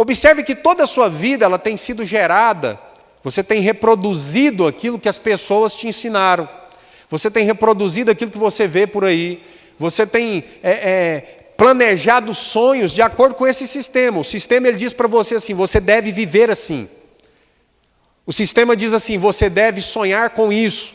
Observe que toda a sua vida ela tem sido gerada, você tem reproduzido aquilo que as pessoas te ensinaram, você tem reproduzido aquilo que você vê por aí, você tem planejado sonhos de acordo com esse sistema. O sistema ele diz para você assim, você deve viver assim. O sistema diz assim, você deve sonhar com isso.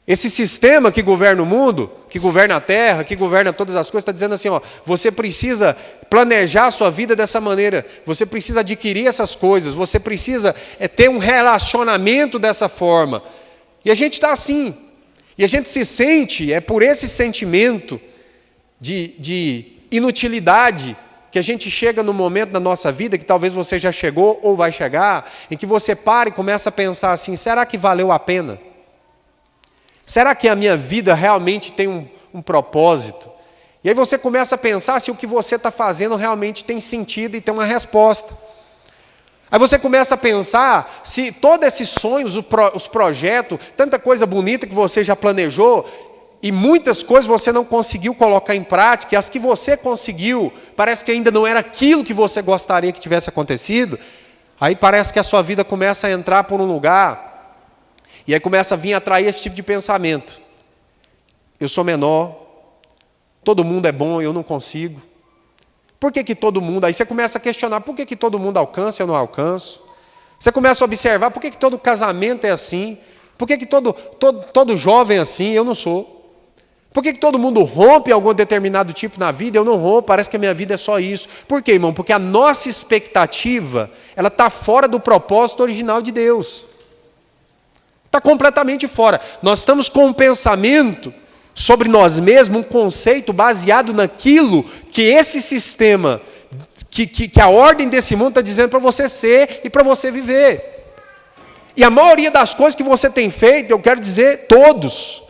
Esse sistema que governa o mundo, que governa a terra, que governa todas as coisas, está dizendo assim, ó, você precisa planejar a sua vida dessa maneira, você precisa adquirir essas coisas, você precisa ter um relacionamento dessa forma. E a gente está assim. E a gente se sente, por esse sentimento de inutilidade, que a gente chega no momento da nossa vida, que talvez você já chegou ou vai chegar, em que você para e começa a pensar assim, será que valeu a pena? Será que a minha vida realmente tem um propósito? E aí você começa a pensar se o que você está fazendo realmente tem sentido e tem uma resposta. Aí você começa a pensar se todos esses sonhos, os projetos, tanta coisa bonita que você já planejou, e muitas coisas você não conseguiu colocar em prática, e as que você conseguiu, parece que ainda não era aquilo que você gostaria que tivesse acontecido, aí parece que a sua vida começa a entrar por um lugar, e aí começa a vir atrair esse tipo de pensamento. Eu sou menor, todo mundo é bom, eu não consigo. Por que todo mundo? Aí você começa a questionar, por que todo mundo alcança e eu não alcanço? Você começa a observar, por que todo casamento é assim? Por que todo jovem é assim, eu não sou? Por que todo mundo rompe algum determinado tipo na vida, eu não rompo, parece que a minha vida é só isso. Por quê, irmão? Porque a nossa expectativa, ela está fora do propósito original de Deus. Está completamente fora. Nós estamos com um pensamento sobre nós mesmos, um conceito baseado naquilo que esse sistema, que a ordem desse mundo está dizendo para você ser e para você viver. E a maioria das coisas que você tem feito, eu quero dizer todos,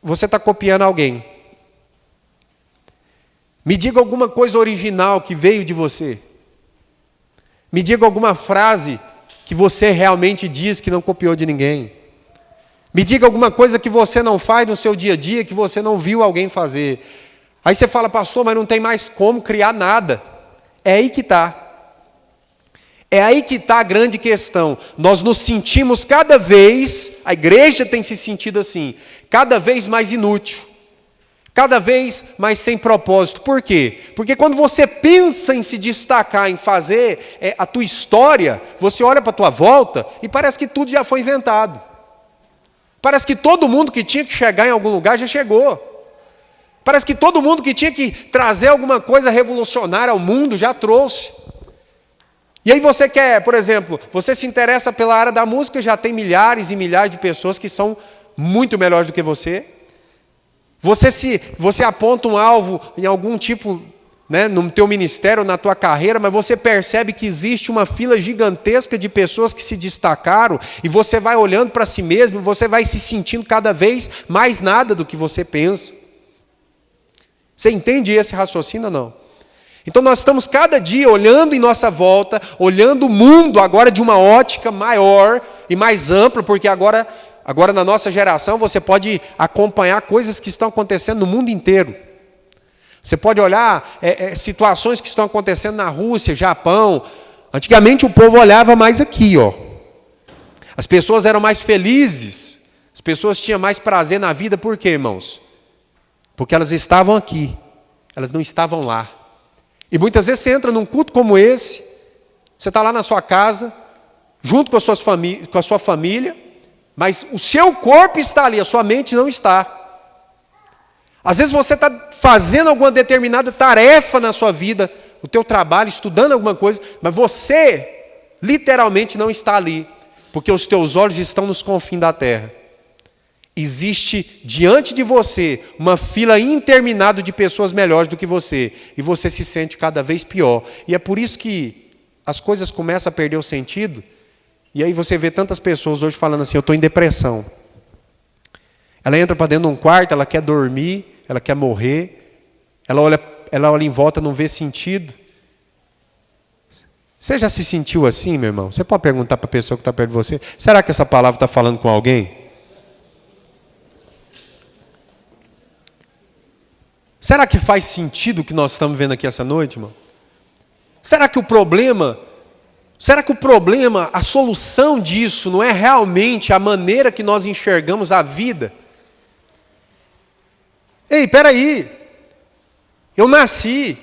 você está copiando alguém. Me diga alguma coisa original que veio de você. Me diga alguma frase que você realmente diz que não copiou de ninguém. Me diga alguma coisa que você não faz no seu dia a dia, que você não viu alguém fazer. Aí você fala, pastor, mas não tem mais como criar nada. É aí que está. É aí que está a grande questão. Nós nos sentimos cada vez, a igreja tem se sentido assim, cada vez mais inútil. Cada vez mais sem propósito. Por quê? Porque quando você pensa em se destacar, em fazer a tua história, você olha para a tua volta e parece que tudo já foi inventado. Parece que todo mundo que tinha que chegar em algum lugar já chegou. Parece que todo mundo que tinha que trazer alguma coisa revolucionária ao mundo já trouxe. E aí você quer, por exemplo, você se interessa pela área da música, já tem milhares e milhares de pessoas que são muito melhores do que você. Você aponta um alvo em algum tipo, no teu ministério, na tua carreira, mas você percebe que existe uma fila gigantesca de pessoas que se destacaram, e você vai olhando para si mesmo, você vai se sentindo cada vez mais nada do que você pensa. Você entende esse raciocínio ou não? Então nós estamos cada dia olhando em nossa volta, olhando o mundo agora de uma ótica maior e mais ampla, porque agora na nossa geração você pode acompanhar coisas que estão acontecendo no mundo inteiro. Você pode olhar situações que estão acontecendo na Rússia, Japão. Antigamente o povo olhava mais aqui, ó. As pessoas eram mais felizes, as pessoas tinham mais prazer na vida, por quê, irmãos? Porque elas estavam aqui, elas não estavam lá. E muitas vezes você entra num culto como esse, você está lá na sua casa, junto com a sua família, mas o seu corpo está ali, a sua mente não está. Às vezes você está fazendo alguma determinada tarefa na sua vida, o teu trabalho, estudando alguma coisa, mas você literalmente não está ali, porque os teus olhos estão nos confins da terra. Existe diante de você uma fila interminável de pessoas melhores do que você, e você se sente cada vez pior. E é por isso que as coisas começam a perder o sentido, e aí você vê tantas pessoas hoje falando assim, eu estou em depressão. Ela entra para dentro de um quarto, ela quer dormir, ela quer morrer, ela olha em volta, não vê sentido. Você já se sentiu assim, meu irmão? Você pode perguntar para a pessoa que está perto de você, será que essa palavra está falando com alguém? Será que faz sentido o que nós estamos vendo aqui essa noite, irmão? Será que o problema, a solução disso não é realmente a maneira que nós enxergamos a vida? Ei, peraí, eu nasci,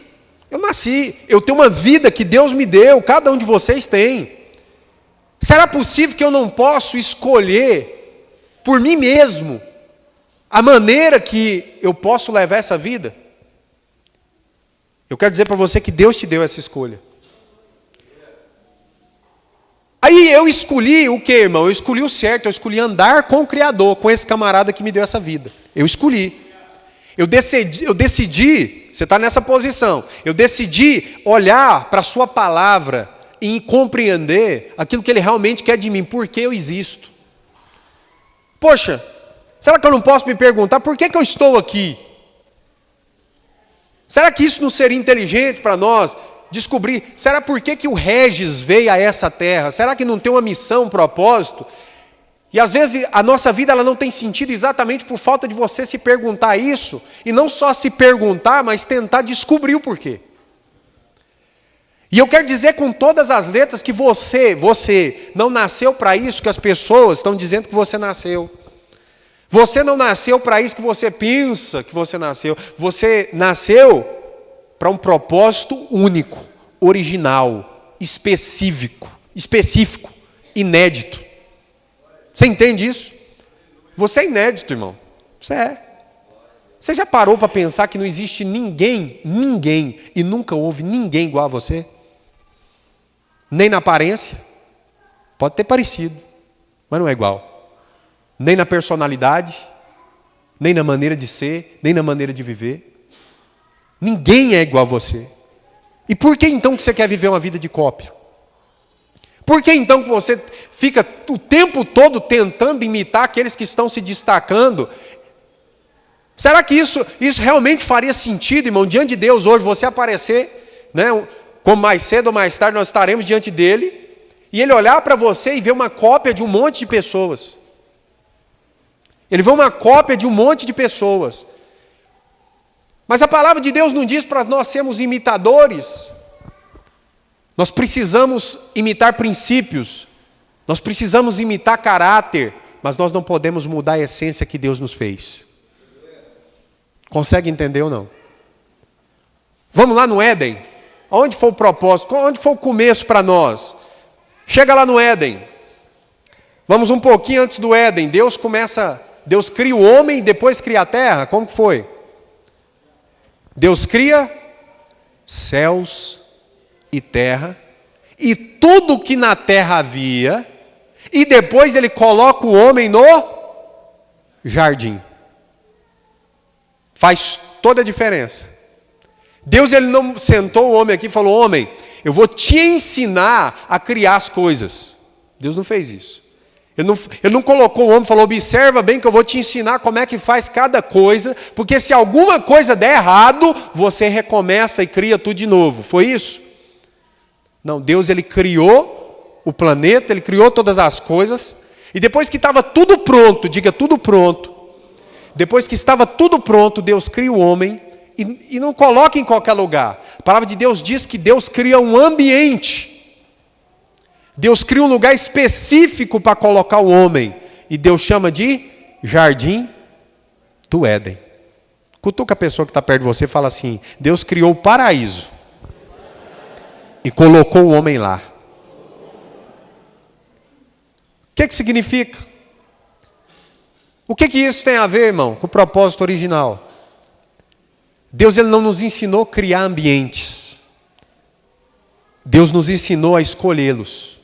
eu tenho uma vida que Deus me deu, cada um de vocês tem. Será possível que eu não possa escolher por mim mesmo a maneira que eu posso levar essa vida? Eu quero dizer para você que Deus te deu essa escolha. Aí eu escolhi o que, irmão? Eu escolhi o certo, eu escolhi andar com o Criador, com esse camarada que me deu essa vida. Eu escolhi. Eu decidi, você está nessa posição, eu decidi olhar para a sua palavra e compreender aquilo que Ele realmente quer de mim, por que eu existo. Poxa, será que eu não posso me perguntar, por que eu estou aqui? Será que isso não seria inteligente para nós descobrir? Será por que o Regis veio a essa terra? Será que não tem uma missão, um propósito? E às vezes a nossa vida ela não tem sentido exatamente por falta de você se perguntar isso, e não só se perguntar, mas tentar descobrir o porquê. E eu quero dizer com todas as letras que você não nasceu para isso que as pessoas estão dizendo que você nasceu. Você não nasceu para isso que você pensa que você nasceu. Você nasceu para um propósito único, original, específico, inédito. Você entende isso? Você é inédito, irmão. Você é. Você já parou para pensar que não existe ninguém, e nunca houve ninguém igual a você? Nem na aparência. Pode ter parecido, mas não é igual. Nem na personalidade, nem na maneira de ser, nem na maneira de viver. Ninguém é igual a você. E por que então que você quer viver uma vida de cópia? Por que então que você fica o tempo todo tentando imitar aqueles que estão se destacando? Será que isso realmente faria sentido, irmão, diante de Deus hoje, você aparecer, né, como mais cedo ou mais tarde nós estaremos diante dele, e ele olhar para você e ver uma cópia de um monte de pessoas? Ele vê uma cópia de um monte de pessoas. Mas a palavra de Deus não diz para nós sermos imitadores. Nós precisamos imitar princípios, nós precisamos imitar caráter, mas nós não podemos mudar a essência que Deus nos fez. Consegue entender ou não? Vamos lá no Éden. Onde foi o propósito? Onde foi o começo para nós? Chega lá no Éden. Vamos um pouquinho antes do Éden. Deus cria o homem e depois cria a terra. Como que foi? Deus cria céus e terra, e tudo que na terra havia, e depois ele coloca o homem no jardim. Faz toda a diferença. Deus ele não sentou o homem aqui e falou: homem, eu vou te ensinar a criar as coisas. Deus não fez isso. Ele não colocou o homem e falou: observa bem que eu vou te ensinar como é que faz cada coisa, porque se alguma coisa der errado, você recomeça e cria tudo de novo. Foi isso? Não, Deus ele criou o planeta, ele criou todas as coisas, e depois que estava tudo pronto, diga tudo pronto, depois que estava tudo pronto, Deus cria o homem, e não coloca em qualquer lugar. A palavra de Deus diz que Deus cria um ambiente, Deus cria um lugar específico para colocar o homem, e Deus chama de jardim do Éden. Cutuca a pessoa que está perto de você e fala assim: Deus criou o paraíso e colocou o homem lá. O que significa? O que isso tem a ver, irmão, com o propósito original? Deus ele não nos ensinou a criar ambientes. Deus nos ensinou a escolhê-los.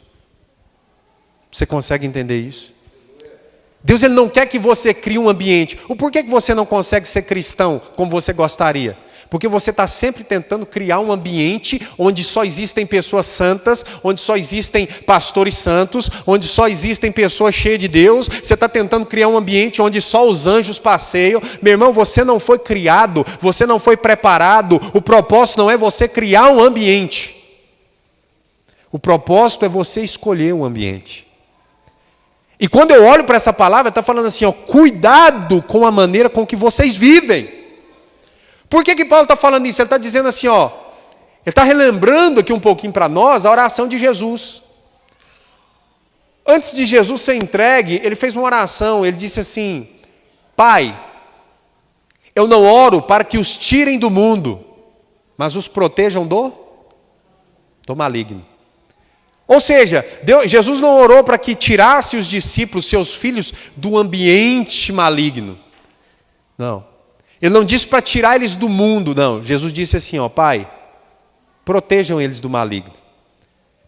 Você consegue entender isso? Deus ele não quer que você crie um ambiente. O porquê que você não consegue ser cristão como você gostaria? Porque você está sempre tentando criar um ambiente onde só existem pessoas santas, onde só existem pastores santos, onde só existem pessoas cheias de Deus. Você está tentando criar um ambiente onde só os anjos passeiam. Meu irmão, você não foi criado, você não foi preparado. O propósito não é você criar um ambiente. O propósito é você escolher um ambiente. E quando eu olho para essa palavra, está falando assim, ó, cuidado com a maneira com que vocês vivem. Por que Paulo está falando isso? Ele está dizendo assim, ó, Ele está relembrando aqui um pouquinho para nós a oração de Jesus. Antes de Jesus ser entregue, ele fez uma oração, ele disse assim: Pai, eu não oro para que os tirem do mundo, mas os protejam do maligno. Ou seja, Jesus não orou para que tirasse os discípulos, seus filhos, do ambiente maligno. Não. Ele não disse para tirar eles do mundo, não. Jesus disse assim, ó, Pai, protejam eles do maligno.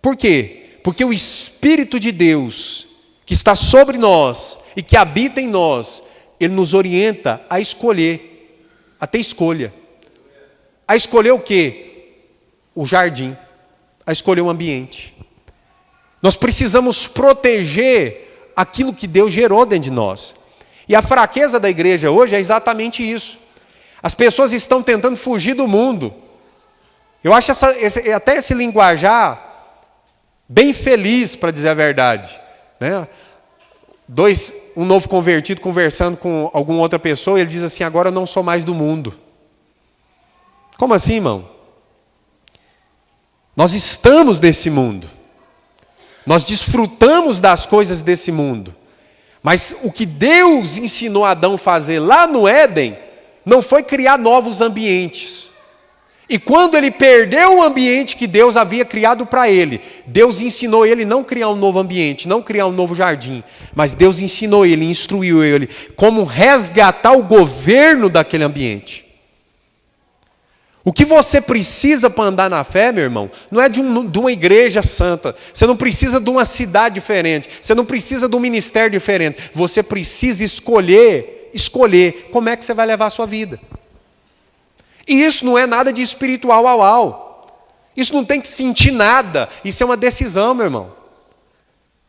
Por quê? Porque o Espírito de Deus, que está sobre nós e que habita em nós, ele nos orienta a escolher, a ter escolha. A escolher o quê? O jardim. A escolher o ambiente. Nós precisamos proteger aquilo que Deus gerou dentro de nós. E a fraqueza da igreja hoje é exatamente isso. As pessoas estão tentando fugir do mundo. Eu acho até esse linguajar bem feliz, para dizer a verdade. Né? Um novo convertido conversando com alguma outra pessoa, ele diz assim, agora eu não sou mais do mundo. Como assim, irmão? Nós estamos nesse mundo. Nós desfrutamos das coisas desse mundo. Mas o que Deus ensinou Adão a fazer lá no Éden, não foi criar novos ambientes. E quando ele perdeu o ambiente que Deus havia criado para ele, Deus ensinou ele não criar um novo ambiente, não criar um novo jardim, mas Deus ensinou ele, instruiu ele, como resgatar o governo daquele ambiente. O que você precisa para andar na fé, meu irmão, não é de uma igreja santa. Você não precisa de uma cidade diferente. Você não precisa de um ministério diferente. Você precisa escolher como é que você vai levar a sua vida. E isso não é nada de espiritual au. Isso não tem que sentir nada. Isso é uma decisão, meu irmão.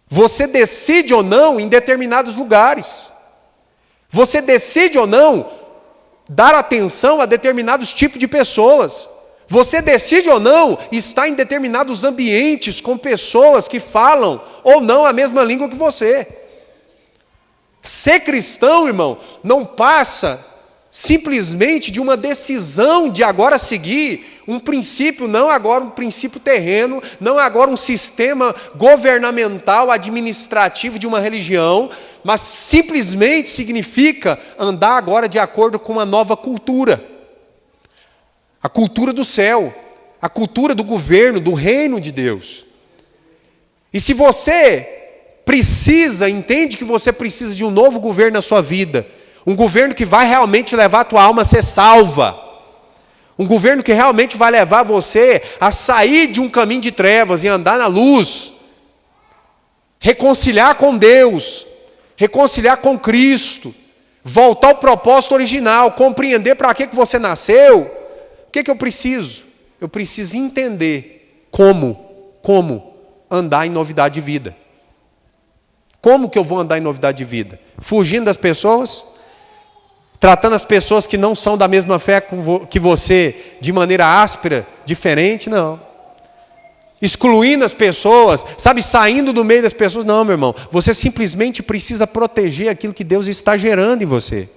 Você decide ou não em determinados lugares. Você decide ou não dar atenção a determinados tipos de pessoas. Você decide ou não estar em determinados ambientes com pessoas que falam ou não a mesma língua que você. Ser cristão, irmão, não passa simplesmente de uma decisão de agora seguir um princípio, não agora um princípio terreno, não agora um sistema governamental, administrativo de uma religião, mas simplesmente significa andar agora de acordo com uma nova cultura. A cultura do céu, a cultura do governo, do reino de Deus. E se você entende que você precisa de um novo governo na sua vida, um governo que vai realmente levar a tua alma a ser salva, um governo que realmente vai levar você a sair de um caminho de trevas e andar na luz, reconciliar com Deus, reconciliar com Cristo, voltar ao propósito original, compreender para que você nasceu. O que eu preciso? Eu preciso entender como andar em novidade de vida. Como que eu vou andar em novidade de vida? Fugindo das pessoas? Tratando as pessoas que não são da mesma fé que você de maneira áspera, diferente? Não. Excluindo as pessoas, saindo do meio das pessoas? Não, meu irmão. Você simplesmente precisa proteger aquilo que Deus está gerando em você.